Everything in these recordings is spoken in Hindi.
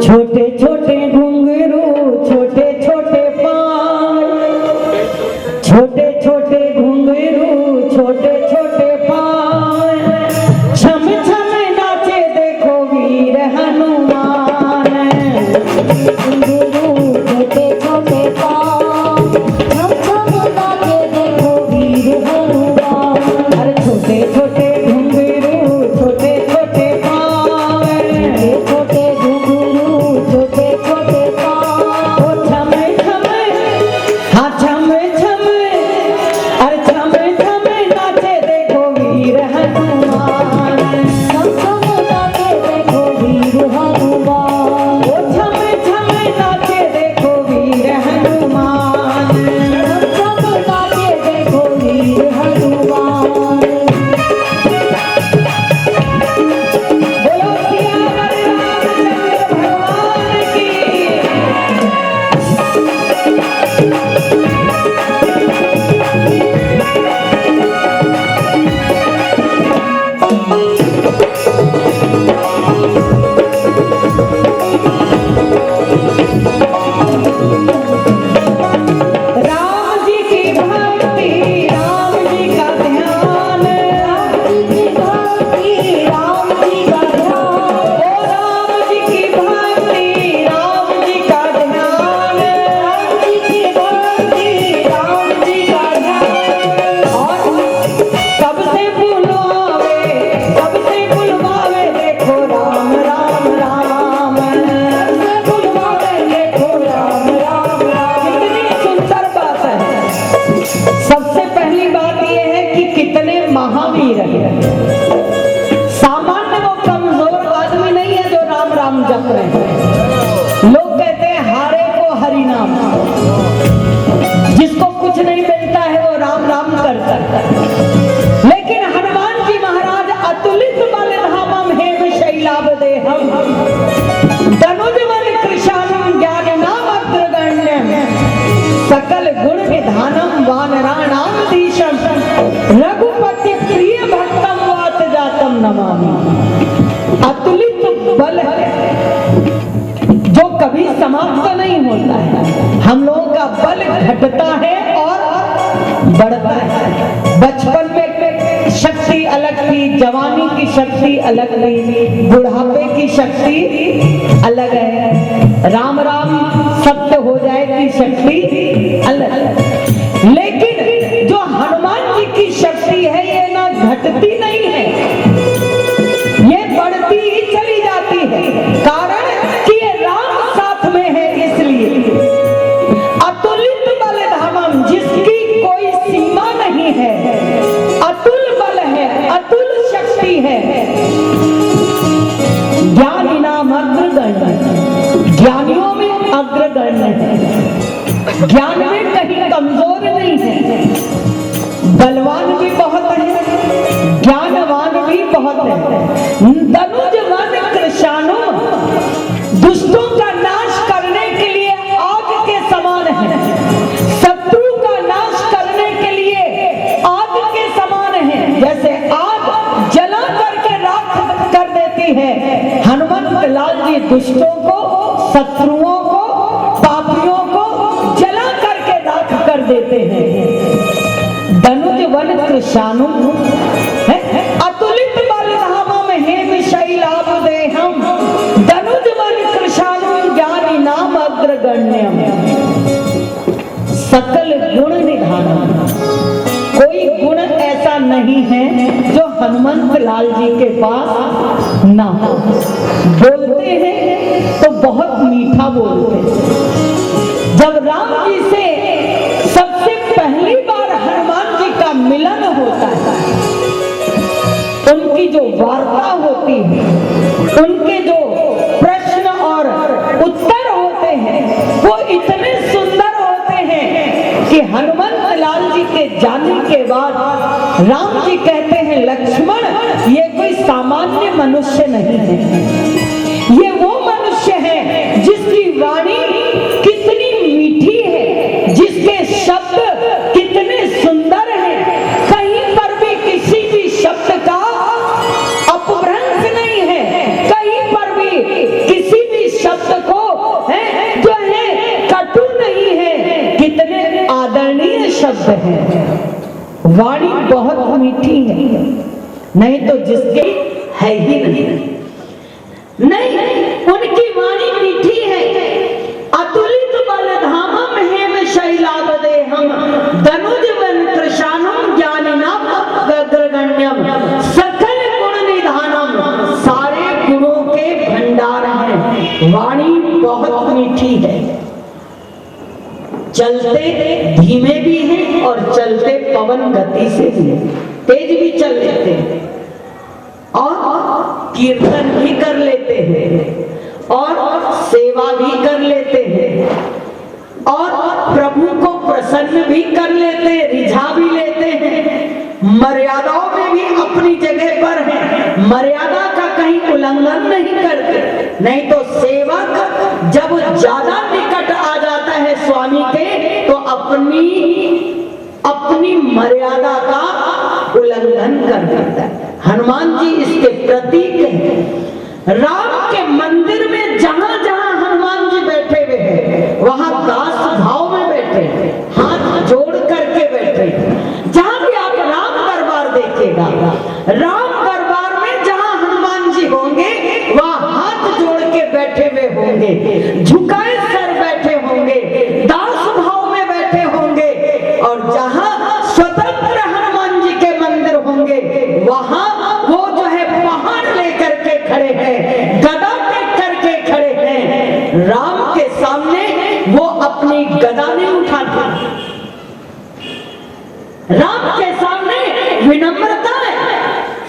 छोटे छोटे घुंघरू छोटे छोटे पाँव, छोटे छोटे घुंघरू छोटे छोटे पाँव, छम छम नाचे देखो वीर हनुमान। घुंघरू छोटे छोटे पाँव, छम छम नाचे देखो वीर हनुमान। अरे छोटे छोटे घुंघरू छोटे छोटे पाँव, छोटे घुंघरू छोटे छोटे पाँव, ओ छम छम, हाँ छम छम, अरे छम छम नाचे देखो वीर हनुमान। छम छम नाचे देखो वीर हनुमान, ओ छम छम नाचे देखो वीर हनुमान। छम छम नाचे देखो वीर हनुमान। बोलो सियावर रामचंद्र भगवान की। राम जी की भक्ति, राम जी का ध्यान, राम जी की भक्ति, राम जी का ध्यान, ओ राम जी की भक्ति, राम जी का ध्यान, राम जी की भक्ति, राम जी का ध्यान। और सबसे बुलवावे, सबसे बुलवावे देखो राम राम राम, सबसे बुलवावे देखो राम राम राम। कितनी सुंदर बात है। सबसे पहली बात यह है कि कितने महावीर हैं। सामान्य वो कमजोर आदमी नहीं है जो राम राम जप रहे हैं। लोग कहते हैं हारे को हरि नाम, जिसको कुछ नहीं मिलता है वो राम राम करता है। लेकिन हनुमान जी महाराज अतुलित बल धामम हेम शैलाभ देहम, धनुज बल कृशानम ज्ञाननाम अग्रगण्यम, सकल गुण विधानम वानराणाम धीशम, रघुपति प्रिय भक्तम वात जातम नमामि। अतुलित बल है जो कभी समाप्त नहीं होता है। हम लोगों का बल घटता है और बढ़ता है। बचपन में शक्ति अलग थी, जवानी की शक्ति अलग थी, बुढ़ापे की शक्ति अलग है, राम राम सत्य हो जाए की शक्ति अलग। लेकिन जो हनुमान जी की शक्ति है ये ना घटती नहीं है, ये बढ़ती ही चली जाती है। कारण कि ये राम साथ में है, इसलिए अतुलित बल धामम, जिसकी कोई सीमा नहीं है, अतुल बल है, अतुल शक्ति है। ज्ञानी नाम अग्रगण्य, ज्ञानियों में अग्रगण्य है। ज्ञान में कहीं कमजोर नहीं है, बलवान भी बहुत है, ज्ञानवान भी बहुत है। धनुज वन कृशानु, दुष्टों का नाश करने के लिए आग के समान है, शत्रु का नाश करने के लिए आग के समान है। जैसे आग जला करके राख कर देती है, हनुमंत लाल जी दुष्टों को, शत्रुओं को, पापियों को जला करके राख कर देते हैं। धनुज वन कृशानु, अतुलित बल धामम हेम शैलाभ देहम, धनुज वन कृशानु ज्ञानी नाम अग्रगण्यम। सकल गुण निधानम। कोई गुण ऐसा नहीं है जो हनुमंत लाल जी के पास ना हो। बोलते हैं तो बहुत मीठा बोलते हैं। जब राम जी से सबसे पहली बार हनुमान जी का मिलन होता है, उनकी जो वार्ता होती है, उनके जो प्रश्न और उत्तर होते हैं, वो इतने सुंदर होते हैं कि हनुमंत लाल जी के जाने के बाद राम जी कहते हैं, लक्ष्मण ये कोई सामान्य मनुष्य नहीं है, ये वो मनुष्य है जिसकी वाणी कितनी मीठी है, जिसके शब्द कितने सुंदर हैं, कहीं पर भी किसी भी शब्द का अपभ्रंश नहीं है, कहीं पर भी किसी भी शब्द को जो है कटु नहीं है, कितने आदरणीय शब्द हैं। वाणी बहुत मीठी है, नहीं तो जिसकी है ही नहीं, उनकी वाणी मीठी है। अतुलित बल धामम हेम शैलावदेहम दनुज वन कृशानम ज्ञानिनाम अग्रगण्यम सकल गुण निधानम। सारे गुणों के भंडार हैं। वाणी बहुत मीठी है, चलते धीमे भी हैं और चलते पवन गति से भी, तेज भी चल लेते हैं और कीर्तन भी कर लेते हैं और सेवा भी कर लेते हैं और प्रभु को प्रसन्न भी कर लेते हैं, रिझा भी लेते हैं, मर्यादाओं में भी अपनी जगह पर है, मर्यादा का कहीं उल्लंघन नहीं करते। नहीं तो सेवक जब ज्यादा निकट आ जाता है स्वामी के तो अपनी मर्यादा का उल्लंघन कर देता है। हनुमान जी इसके प्रतीक हैं। राम के मंदिर में जहां जहां हनुमान जी बैठे हुए हैं वहां दास भाव में बैठे, हाथ जोड़ करके बैठे। जहां भी आप राम दरबार देखिएगा, राम दरबार में जहां हनुमान जी होंगे वहां हाथ जोड़ के बैठे हुए होंगे, झुकाए सर बैठे होंगे, दास भाव में बैठे होंगे। और जहां स्वतंत्र हनुमान जी के मंदिर होंगे वहां वो जो है पहाड़ लेकर के खड़े हैं, गदा टेक करके खड़े हैं। राम के सामने वो अपनी गदा नहीं उठाते, राम के सामने विनम्रता है।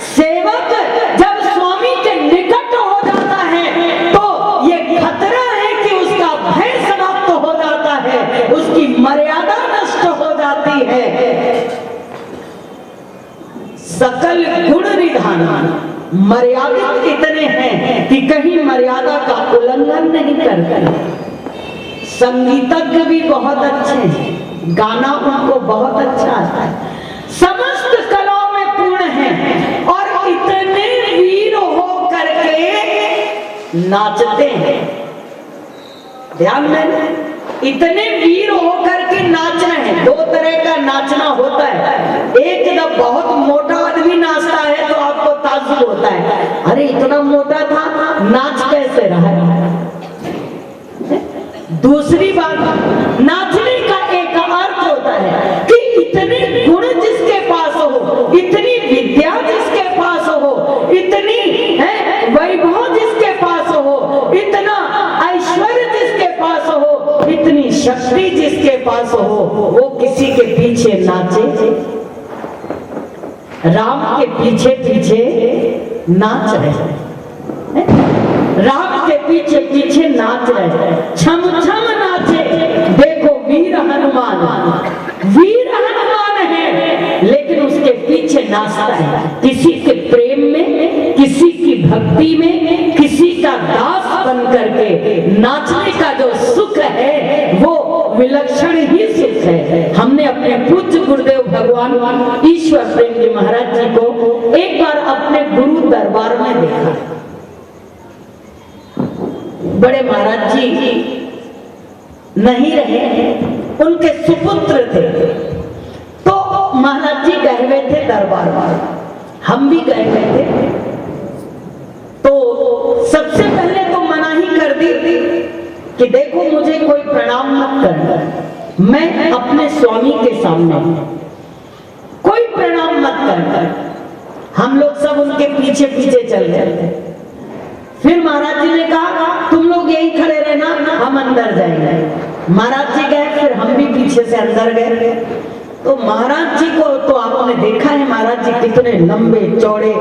सेवक जब स्वामी के निकट हो जाता है तो ये खतरा है कि उसका भय समाप्त हो जाता है, उसकी मर्यादा नष्ट हो जाती है। सकल गुण निधान, मर्यादित इतने हैं कि कहीं मर्यादा का उल्लंघन नहीं करते। संगीतज्ञ भी बहुत अच्छे हैं, गाना उनको बहुत अच्छा आता है, समस्त कलाओं में पूर्ण हैं और इतने वीर हो करके नाचते हैं। ध्यान में, इतने वीर होकर के नाच रहे हैं। दो तरह का नाचना होता है, एक जब बहुत मोटा आदमी नाचता है तो आपको ताज्जुब होता है, अरे इतना मोटा था, नाच कैसे रहा है। दूसरी बात, नाचने का एक अर्थ होता है कि इतने गुण जिसके पास हो, इतनी विद्या जिसके पास हो, इतनी वैभव जिसके पास हो, इतना ऐश्वर्य जिसके पास हो, इतनी शक्ति जिसके पास हो, वो किसी के पीछे नाचे। राम के पीछे पीछे नाच रहे, राम के पीछे पीछे नाच रहे, छम छम नाचे। देखो वीर हनुमान, वीर हनुमान है लेकिन उसके पीछे नाचता है। किसी के प्रेम में, किसी की भक्ति में, किसी का दास बन करके नाचने का जो सुख है वो विलक्षण ही सुख है। हमने अपने पूज्य गुरुदेव भगवान ईश्वर प्रेम जी महाराज जी को एक बार अपने गुरु दरबार में देखा। बड़े महाराज जी नहीं रहे, उनके सुपुत्र थे, तो महाराज जी गए हुए थे दरबार में, हम भी गए हुए थे। तो सबसे पहले तो मना ही कर दी कि देखो मुझे कोई प्रणाम मत करना, मैं अपने स्वामी के सामने कोई प्रणाम मत कर। हम लोग सब उनके पीछे पीछे चल गए। फिर महाराज जी ने कहा तुम लोग यही खड़े रहना, हम अंदर जाएंगे। महाराज जी गए, फिर हम भी पीछे से अंदर गए। तो महाराज जी को तो आपने देखा है, महाराज जी कितने लंबे चौड़े।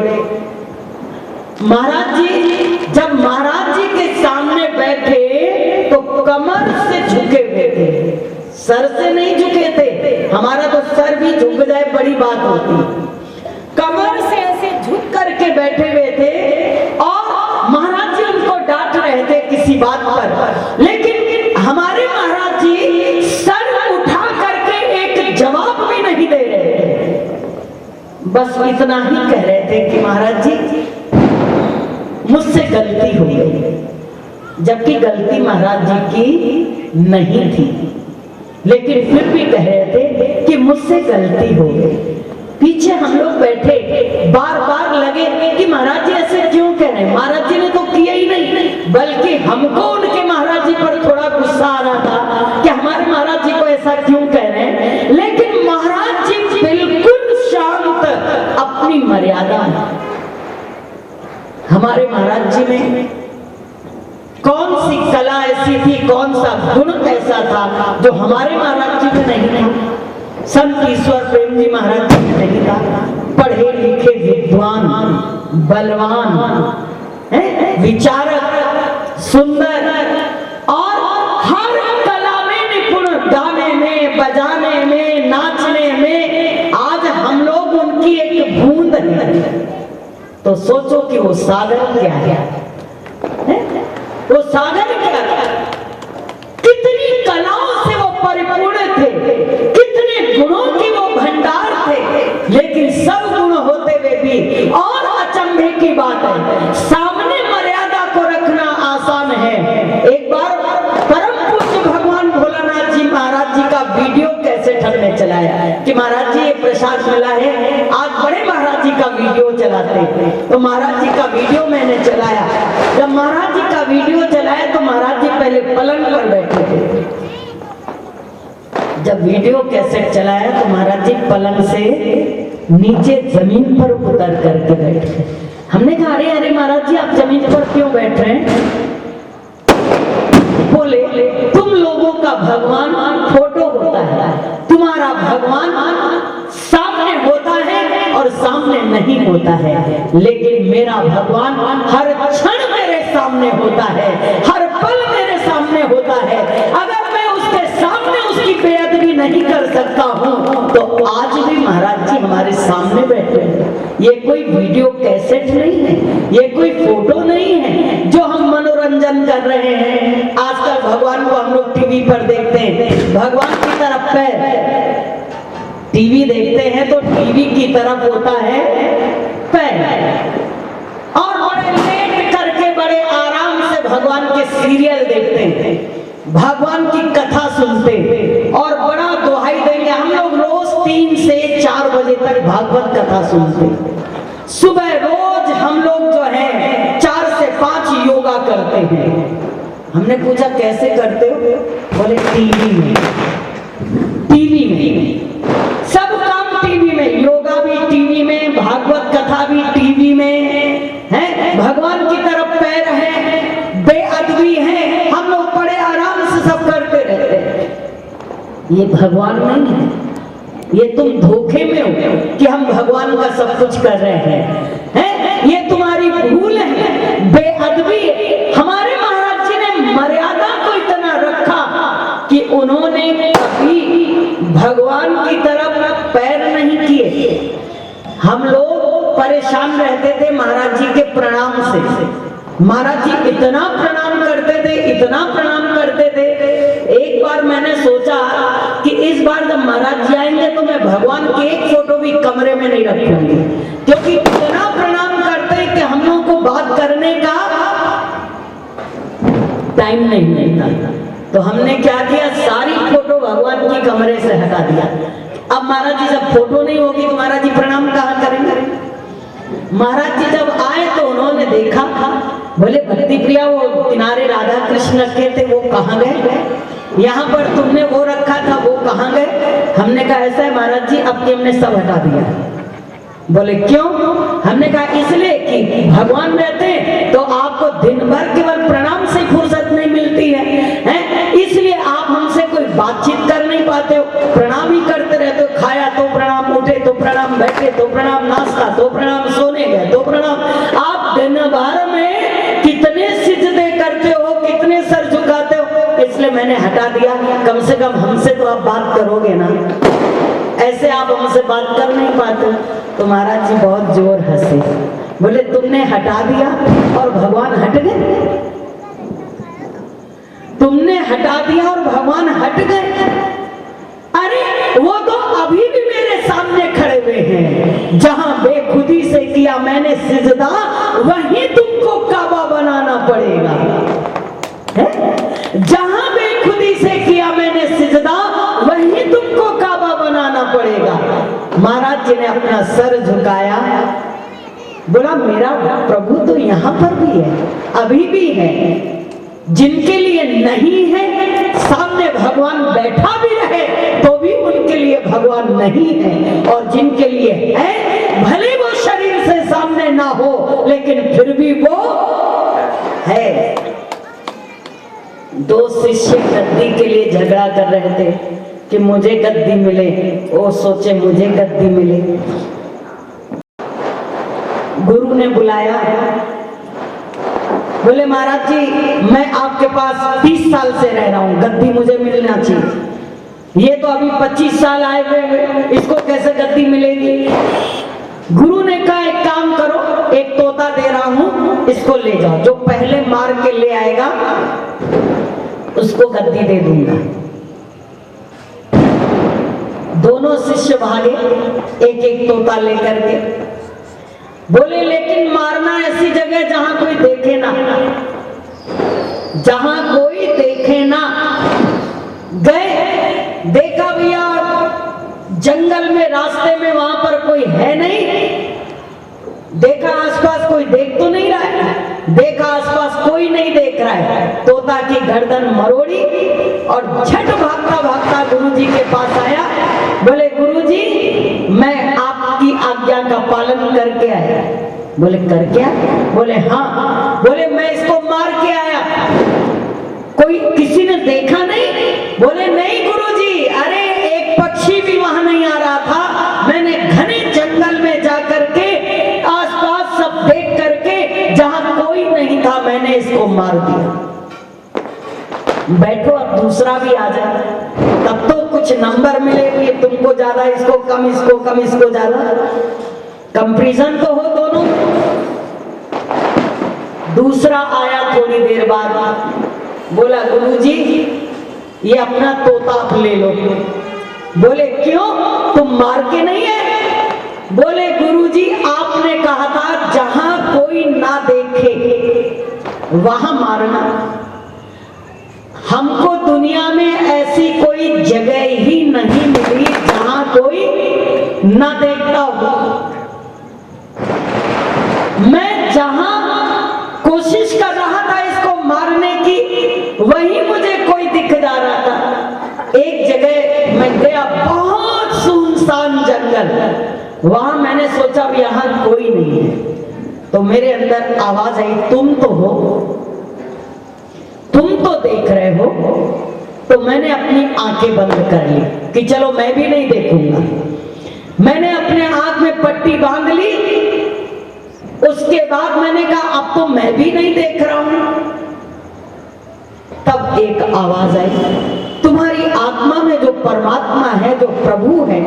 महाराज जी जब महाराज जी के सामने बैठे तो कमर से झुके हुए थे, सर से नहीं झुके थे। हमारा तो सर भी झुक जाए बड़ी बात होती, कमर से ऐसे झुक करके बैठे हुए थे। और महाराज जी उनको डांट रहे थे किसी बात पर, लेकिन हमारे महाराज जी सर उठा करके एक जवाब भी नहीं दे रहे थे। बस इतना ही कह रहे थे कि महाराज जी मुझसे गलती हो गई, जबकि गलती महाराज जी की नहीं थी, लेकिन फिर भी कह रहे थे कि मुझसे गलती हो गई। पीछे हम लोग बैठे, बार बार लगे कि महाराज जी ऐसे क्यों कह रहे हैं। महाराज जी ने तो किया ही नहीं, बल्कि हमको उनके महाराज जी पर थोड़ा गुस्सा आ रहा था कि हमारे महाराज जी को ऐसा क्यों कह रहे हैं। लेकिन महाराज जी बिल्कुल शांत, अपनी मर्यादा। हमारे महाराज जी में कौन सी कला ऐसी थी, कौन सा गुण ऐसा था जो हमारे महाराज जी में नहीं था। संत ईश्वर प्रेम जी महाराज जी में नहीं था। पढ़े लिखे विद्वान, बलवान, विचारक, सुंदर और हर कला में निपुण, गाने में, बजाने में, नाचने में। आज हम लोग उनकी एक बूंद है तो सोचो कि वो सागर क्या है, वो सागर क्या है। कितनी कलाओं से वो परिपूर्ण थे, कितने गुणों की वो भंडार थे। लेकिन सब गुण होते हुए भी, और अचंभे की बात है, सामने मर्यादा को रखना आसान है। एक बार परम पूज्य भगवान भोलानाथ जी महाराज जी का वीडियो कैसेट हमने चलाया कि महाराज जी ये प्रसाद मिला है, आज बड़े महाराज जी का वीडियो चलाते हैं। तो महाराज जी का वीडियो मैंने चलाया। जब महाराज जी का वीडियो चलाया तो महाराज जी पहले पलंग पर बैठे थे। जब वीडियो कैसेट चलाया तो महाराज जी पलंग से नीचे जमीन पर उतर करके बैठ गए। हमने कहा अरे अरे महाराज जी आप जमीन पर क्यों बैठ रहे हैं। बोले तुम लोगों का भगवान फोटो होता है, तुम्हारा भगवान सामने होता है और सामने नहीं होता है, लेकिन मेरा भगवान हर क्षण मेरे सामने होता है, हर पल मेरे सामने होता है। अगर मैं उसके सामने उसकी बेअदबी नहीं कर सकता हूँ तो आज भी महाराज जी हमारे सामने बैठे हैं। ये कोई वीडियो कैसेट नहीं है, ये कोई फोटो नहीं है जो हम मनोरंजन कर रहे हैं। आजकल भगवान को हम लोग टीवी पर देखते हैं, भगवान की तरफ पैर। टीवी देखते हैं तो टीवी की तरफ होता है पैर, और बड़े लेट करके बड़े आराम से भगवान के सीरियल देखते हैं, भगवान की कथा सुनते हैं और बड़ा दुहाई देंगे। हम लोग रोज 3 से 4 बजे तक भागवत कथा सुनते हैं। सुबह रोज हम लोग जो है 4 से 5 योगा करते हैं। हमने पूछा कैसे करते हो, बोले टीवी में। टीवी में सब काम, टीवी में योगा भी टीवी में, भागवत कथा भी टीवी में है, भगवान की तरफ पैर है, बेअदबी है, हम लोग बड़े आराम से सब करते रहते हैं। ये भगवान नहीं है, ये तुम धोखे में हो कि हम भगवान का सब कुछ कर रहे हैं। ये तुम्हारी भूल है, बेअदबी। हमारे महाराज जी ने मर्यादा को इतना रखा कि उन्होंने कभी भगवान की तरफ पैर नहीं किए। हम लोग परेशान रहते थे महाराज जी के प्रणाम से। महाराज जी इतना प्रणाम करते थे, इतना प्रणाम करते थे। एक बार मैंने सोचा कि इस बार जब महाराज जी आएंगे तो मैं भगवान की एक फोटो भी कमरे में नहीं रखूंगी, क्योंकि इतना प्रणाम करते कि हम लोगों को बात करने का टाइम नहीं मिलता। तो हमने क्या किया, सारी फोटो भगवान की कमरे से हटा दिया। अब महाराज जी जब फोटो नहीं होगी तो महाराज जी प्रणाम कहाँ करेंगे। महाराज जी जब आए तो उन्होंने देखा, बोले भक्ति प्रिया वो किनारे राधा कृष्ण के थे वो कहाँ गए। यहाँ पर तुमने वो रखा था, वो कहाँ गए? हमने कहा ऐसा है महाराज जी, अब हमने सब हटा दिया। बोले क्यों? हमने कहा इसलिए कि भगवान रहते हैं तो आपको दिन भर केवल प्रणाम से फुर्सत नहीं मिलती है, इसलिए आप हमसे कोई बातचीत कर नहीं पाते हो, प्रणाम ही करते रहते हो। खाया तो प्रणाम, उठे तो प्रणाम, बैठे तो प्रणाम, नाश्ता तो प्रणाम, सोने गए तो प्रणाम। आप दिन भर में कितने सिजदे करते हो, कितने सर झुकाते हो, इसलिए मैंने हटा दिया। कम से कम हमसे तो आप बात करोगे ना, ऐसे आप हमसे बात कर नहीं पाते। तो महाराज जी बहुत जोर हंसे, बोले तुमने हटा दिया और भगवान हट गए? तुमने हटा दिया और भगवान हट गए? अरे वो तो अभी भी मेरे सामने खड़े हुए हैं। जहां बेखुदी से किया मैंने सिजदा, वहीं तुमको काबा बनाना पड़ेगा है? जहां बेखुदी से किया मैंने सिजदा, वहीं तुमको काबा बनाना पड़ेगा। महाराज जी ने अपना सर झुकाया, बोला मेरा प्रभु तो यहाँ पर भी है, अभी भी है। जिनके लिए नहीं है, सामने भगवान बैठा भी रहे तो भी उनके लिए भगवान नहीं है, और जिनके लिए है भले वो शरीर से सामने ना हो लेकिन फिर भी वो है। दो शिष्य गद्दी के लिए झगड़ा कर रहे थे कि मुझे गद्दी मिले, वो सोचे मुझे गद्दी मिले। गुरु ने बुलाया, बोले महाराज जी मैं आपके पास 30 साल से रह रहा हूं, गद्दी मुझे मिलना चाहिए। ये तो अभी 25 साल आए हुए, इसको कैसे गद्दी मिलेगी? गुरु ने कहा एक काम करो, एक तोता दे रहा हूं, इसको ले जाओ, जो पहले मार के ले आएगा उसको गद्दी दे दूंगा। दोनों शिष्य भागे एक एक तोता लेकर के। बोले लेकिन मारना ऐसी जगह जहां कोई देखे ना, जहां कोई देखे ना। गए, देखा भैया जंगल में, रास्ते में, वहां पर कोई है नहीं। देखा आसपास कोई देख तो नहीं रहा है, देखा आसपास कोई नहीं देख रहा है। तोता की गर्दन मरोड़ी और झट भागता भागता गुरुजी के पास आया। बोले गुरुजी मैं आपकी आज्ञा का पालन करके आया। बोले करके आया? बोले हाँ। बोले मैं इसको मार के आया, कोई किसी ने देखा नहीं? बोले नहीं गुरुजी, अरे एक पक्षी भी वहां नहीं आ रहा था, मैंने घने जंगल में जाकर के आसपास सब देख करके जहां कोई नहीं था मैंने इसको मार दिया। बैठो अब दूसरा भी आ जाए, तब तो कुछ नंबर मिलेगी, तुमको ज्यादा, इसको कम, इसको कम, इसको ज्यादा, कंपैरिजन तो हो दोनों। दूसरा आया थोड़ी देर बाद, बोला गुरुजी ये अपना तोता आप ले लो। बोले क्यों, तुम मार के नहीं है? बोले गुरुजी आपने कहा था जहां कोई ना देखे वहां मारना। हमको दुनिया में ऐसी कोई जगह ही नहीं मिली जहां कोई ना देखता हो। मैं जहां कोशिश कर रहा था इसको मारने की, वहीं मुझे कोई दिख जा रहा था। एक जगह मैं गया, बहुत सुनसान जंगल, वहां मैंने सोचा अब यहां कोई नहीं है, तो मेरे अंदर आवाज आई तुम तो हो, तुम तो देख रहे हो। तो मैंने अपनी आंखें बंद कर ली कि चलो मैं भी नहीं देखूंगा। मैंने अपने आंख में पट्टी बांध ली। उसके बाद मैंने कहा अब तो मैं भी नहीं देख रहा हूं। तब एक आवाज आई, तुम्हारी आत्मा में जो परमात्मा है, जो प्रभु है,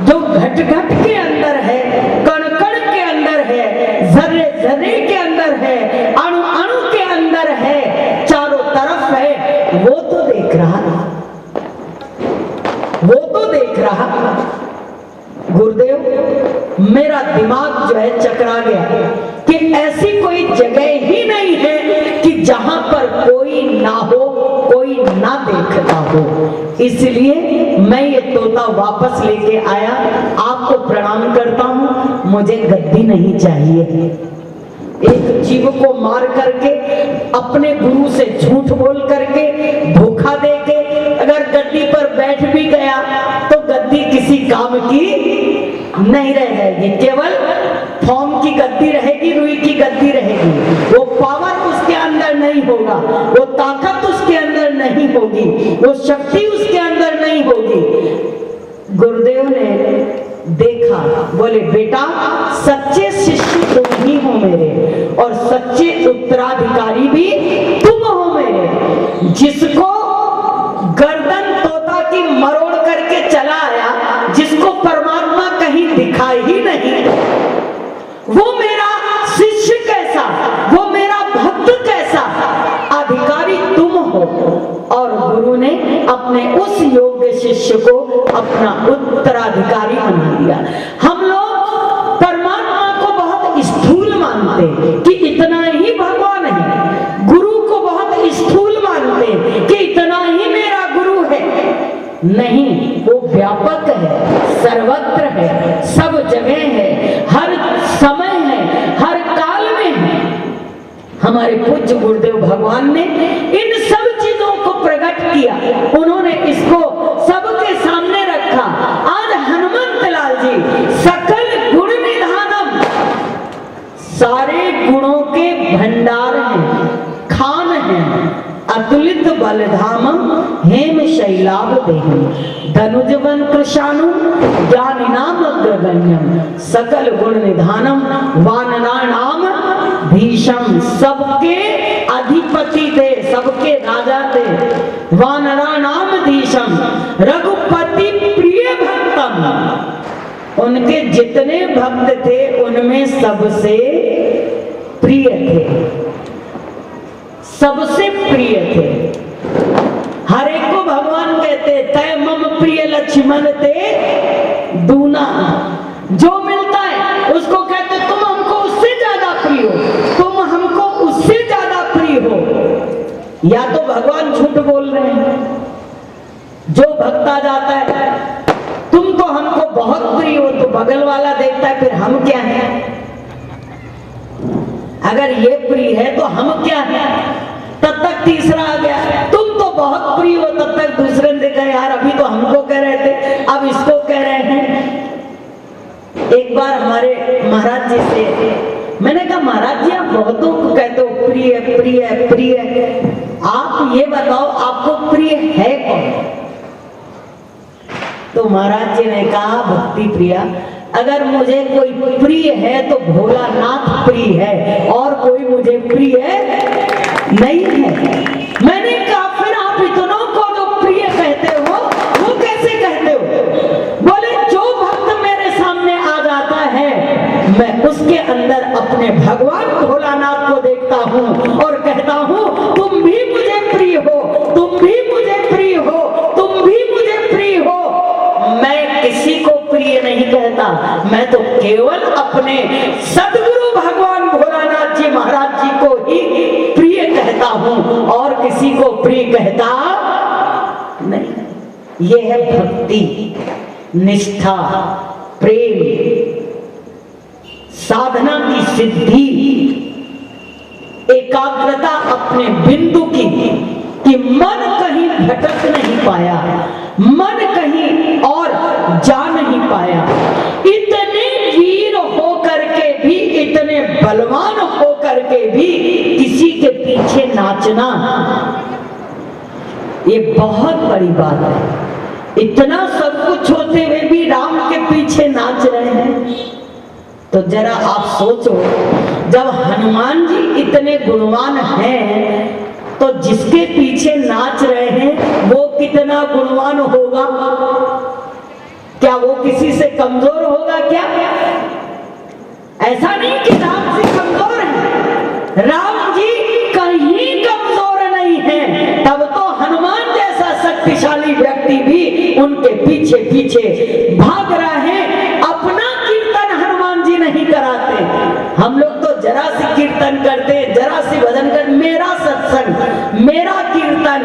जो घट घट के अंदर है, कण कण के अंदर है, जर्रे जर्रे के अंदर है, अणु अणु के अंदर है, चारों तरफ है, वो तो देख रहा, वो तो देख रहा। गुरुदेव मेरा दिमाग जो है चकरा गया कि ऐसी कोई जगह ही नहीं है कि जहां पर कोई ना हो, कोई ना देखता हो। इसलिए मैं ये तोता वापस लेके आया, आपको प्रणाम करता हूं, मुझे गद्दी नहीं चाहिए। एक जीव को मार करके, अपने गुरु से झूठ बोल करके, धोखा देके की नहीं रह जाएगी, केवल फॉर्म की गद्दी रहेगी, रुई की गद्दी रहेगी। वो पावर उसके अंदर नहीं होगा, वो ताकत उसके अंदर नहीं होगी, वो शक्ति उसके अंदर नहीं होगी। गुरुदेव ने देखा, बोले बेटा सच्चे शिष्य तुम ही हो मेरे, और सच्चे उत्तराधिकारी भी तुम हो मेरे। जिसको गर्दन तोता की मरोड़ करके चला आया, जिसको परमात्मा कहीं दिखाई ही नहीं, वो मेरा शिष्य कैसा, वो मेरा भक्त कैसा, अधिकारी तुम हो। और गुरु ने अपने उस योग्य शिष्य को अपना उत्तराधिकारी बना दिया। हम लोग परमात्मा को बहुत स्थूल मानते कि इतना ही भगवान है, गुरु को बहुत स्थूल मानते कि इतना ही मेरा गुरु है। नहीं, वो व्यापक है, सर्वत्र है, सब जगह है, हर समय है, हर काल में है। हमारे पूज्य गुरुदेव भगवान ने इन सब चीजों को प्रकट किया, उन्होंने इसको सबके सामने रखा। आज हनुमंत लाल जी सकल गुण निधानम, सारे गुणों के भंडार हैं, खान हैं, अतुलित बलधाम हेम शैलाभ देहम, धनुजवन कृशानु ज्ञानिनाम अग्रगण्यम, सकल गुण निधानम वानराणाम भीषम, सबके अधिपति थे, सबके राजा थे, वानराणाम धीशम, रघुपति प्रिय भक्तम, उनके जितने भक्त थे उनमें सबसे प्रिय थे, सबसे प्रिय थे। हर एक को भगवान कहते तय मम प्रिय लक्ष्मण ते दूना, जो मिलता है उसको कहते तुम हमको उससे ज्यादा प्रिय हो, तुम हमको उससे ज्यादा प्रिय हो। या तो भगवान झूठ बोल रहे हैं, जो भक्ता जाता है तुम तो हमको बहुत प्रिय हो, तो बगल वाला देखता है फिर हम क्या हैं, अगर ये प्रिय है तो हम क्या हैं। तब तक तीसरा आ गया, तुम तो बहुत प्रिय हो, तब तक दूसरे ने देखा यार अभी तो हमको कह रहे थे अब इसको कह रहे हैं। एक बार हमारे महाराज जी से मैंने कहा महाराज जी आप बहुतों को कहते हो प्रिय प्रिय प्रिय, आप ये बताओ आपको प्रिय है कौन। तो महाराज जी ने कहा भक्ति प्रिया, अगर मुझे कोई प्रिय है तो भोलानाथ प्रिय है, और कोई मुझे प्रिय नहीं है। मैंने कहा फिर आप इतनों को जो प्रिय कहते हो वो कैसे कहते हो। बोले जो भक्त मेरे सामने आ जाता है मैं उसके अंदर अपने भगवान भोलानाथ को देखता हूँ और कहता हूँ तुम भी मुझे प्रिय हो, तुम भी मुझे प्रिय हो, तुम भी मुझे प्रिय हो। मैं किसी को प्रिय नहीं कहता, मैं तो केवल अपने सदगुरु भगवान भोलानाथ जी महाराज जी को ही प्रिय कहता हूं, और किसी को प्रिय कहता नहीं। यह है भक्ति, निष्ठा, प्रेम, साधना की सिद्धि, एकाग्रता अपने बिंदु की, कि मन कहीं भटक नहीं पाया, मन कहीं और जा नहीं पाया। इतने वीर हो करके भी, इतने बलवान हो करके भी किसी के पीछे नाचना ये बहुत बड़ी बात है। इतना सब कुछ होते हुए भी राम के पीछे नाच रहे हैं, तो जरा आप सोचो जब हनुमान जी इतने गुणवान हैं तो जिसके पीछे नाच रहे हैं वो कितना गुणवान होगा। क्या वो किसी से कमजोर होगा क्या? ऐसा नहीं कि राम जी कमजोर है, राम जी कहीं कमजोर नहीं है। तब तो हनुमान जैसा शक्तिशाली व्यक्ति भी उनके पीछे पीछे भाग रहा है। अपना कीर्तन हनुमान जी नहीं कराते, हम लोग तो जरा सी कीर्तन करते, जरा सी भजन करते, मेरा सत्संग, मेरा कीर्तन,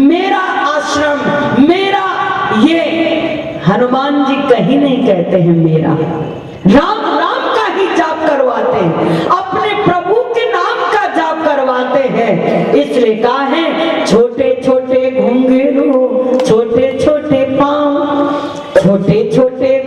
मेरा आश्रम, मेरा ये। हनुमान जी कहीं नहीं कहते हैं मेरा, राम राम का ही जाप करवाते हैं, अपने प्रभु के नाम का जाप करवाते हैं। इसलिए कहा है छोटे छोटे घुंघरू, छोटे छोटे पांव, छोटे छोटे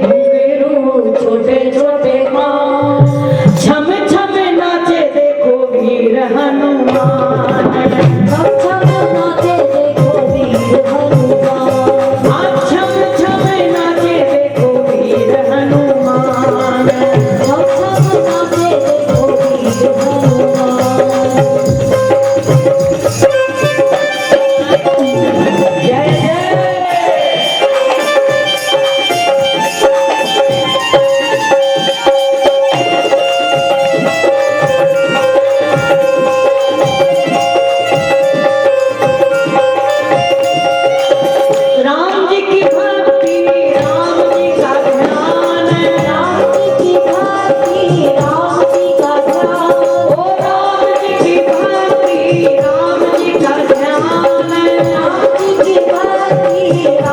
अरे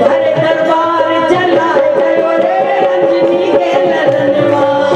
भर दरबार चला गयो रे रंजनी के ललनवा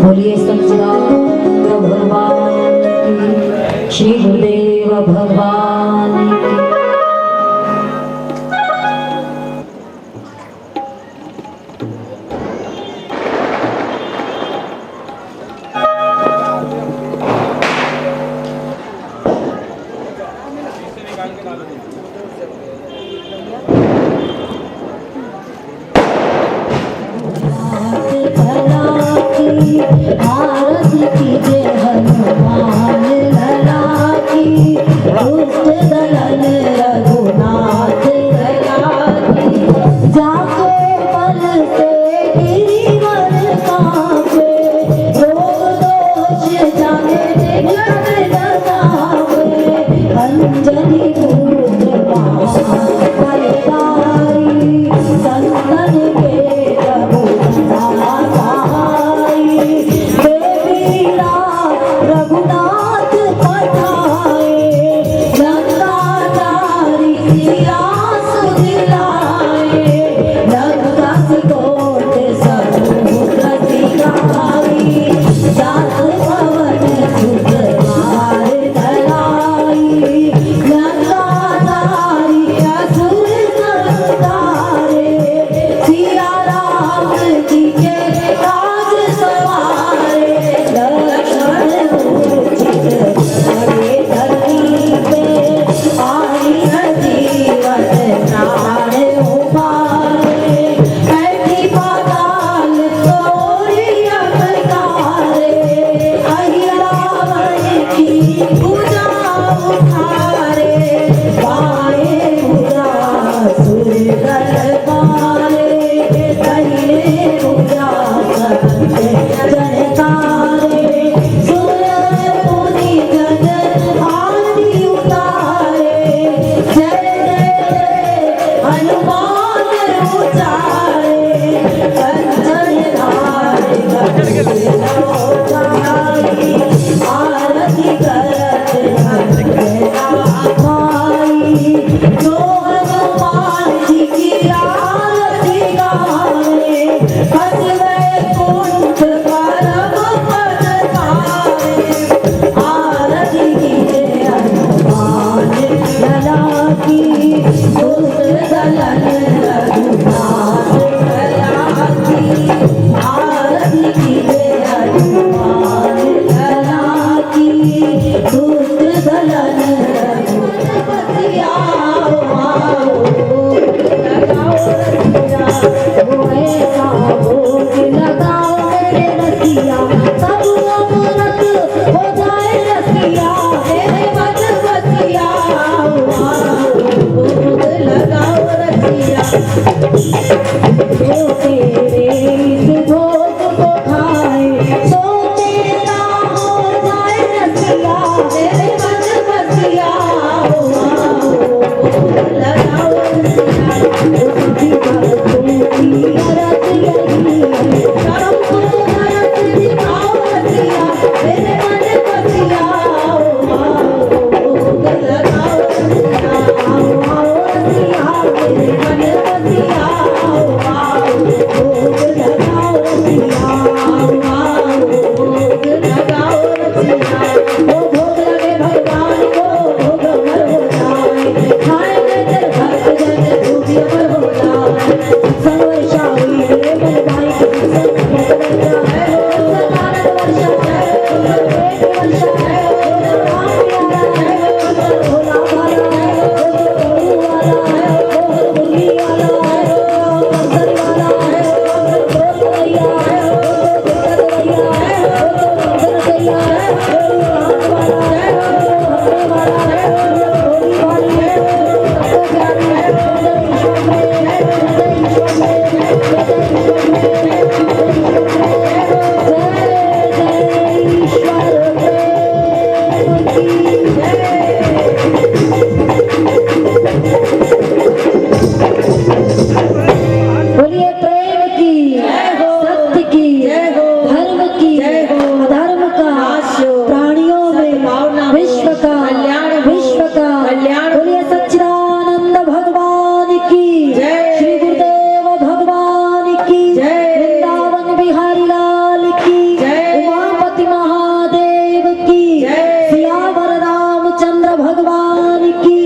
बोलिए सच्चिदानंद भगवान की, श्री गुरुदेव भगवान की। आरती कीजिए हनुमान लला की। रसिया, सब अमृत हो जाए रसिया, तेरे मन बसिया, भोग लगाओ रसिया। जो तेरे इस भोग को खाए, सो तेरा हो जाए रसिया, तेरे मन बसिया, भोग लगाओ रसिया। सभी भक्तों की अरज यही है, सबको दरस दिखाओ रसिया, तेरे मन बसिया, भोग लगाओ रसिया, आओ रसिया, तेरे मन बसिया, भोग लगाओ रसिया, भोग लगाओ रसिया। वो भोग लगे भगवान को, भोग अमर हो जाए, खाएंगे तेरे भक्त जन खूबी अमर हो जाए। सर्वर्षा हुई रे मन भाई की सब भोग लगा है, सतानंद वर्षा है, एक वर्षा है, राम प्यारा है, भोला भाला है, गुरु वाला है, मुरली वाला है, कंसर वाला है, गोद भैया है, दिक्कत भैया है, कंसर भैया है, राम वाला है, हरे वाला है, गोरी वाली है, सबको प्यारी है, ईश्वर में है, ईश्वर में है, ईश्वर में है, जय ईश्वर प्रेम की जय। बोलिए प्रेम की, सत्य की, धर्म की, अधर्म का, प्राणियों में विश्व का कल्याण। बोलिए सच्चिदानंद भगवान की, श्री गुरुदेव भगवान की, वृंदावन बिहारी लाल की, उमापति महादेव की, सियावर रामचंद्र भगवान की।